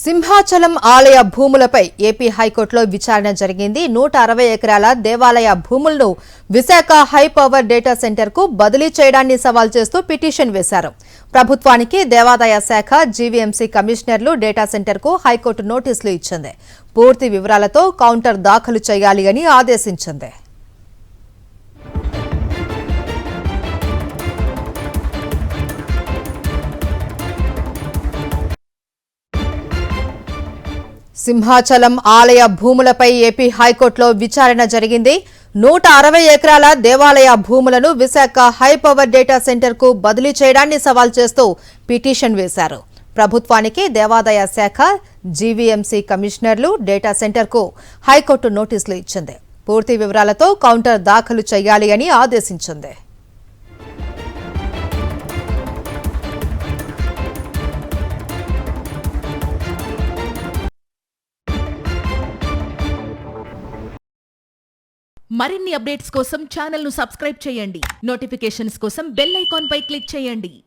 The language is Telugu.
సింహాచలం ఆలయ భూములపై ఏపీ హైకోర్టులో విచారణ జరిగింది. 160 ఎకరాల దేవాలయ భూములను విశాఖ హై పవర్ డేటా సెంటర్కు బదిలీ చేయడాన్ని సవాల్ చేస్తూ పిటిషన్ వేశారు. ప్రభుత్వానికి దేవాదాయ శాఖ, జీవీఎంసీ కమిషనర్లు డేటా సెంటర్కు హైకోర్టు నోటీసులు ఇచ్చింది. పూర్తి వివరాలతో కౌంటర్ దాఖలు చేయాలి అని ఆదేశించింది. సింహాచలం ఆలయ భూములపై ఏపీ హైకోర్టులో విచారణ జరిగింది. 160 ఎకరాల దేవాలయ భూములను విశాఖ హై పవర్ డేటా సెంటర్కు బదిలీ చేయడాన్ని సవాల్ చేస్తూ పిటిషన్ వేశారు. ప్రభుత్వానికి దేవాదాయ శాఖ, జీవీఎంసీ కమిషనర్లు డేటా సెంటర్కు హైకోర్టు నోటీసులు ఇచ్చింది. పూర్తి వివరాలతో కౌంటర్ దాఖలు చేయాలి అని ఆదేశించింది. మరిన్ని అప్డేట్స్ కోసం ఛానల్ ను సబ్స్క్రైబ్ చేయండి. నోటిఫికేషన్స్ కోసం బెల్ ఐకాన్ పై క్లిక్ చేయండి.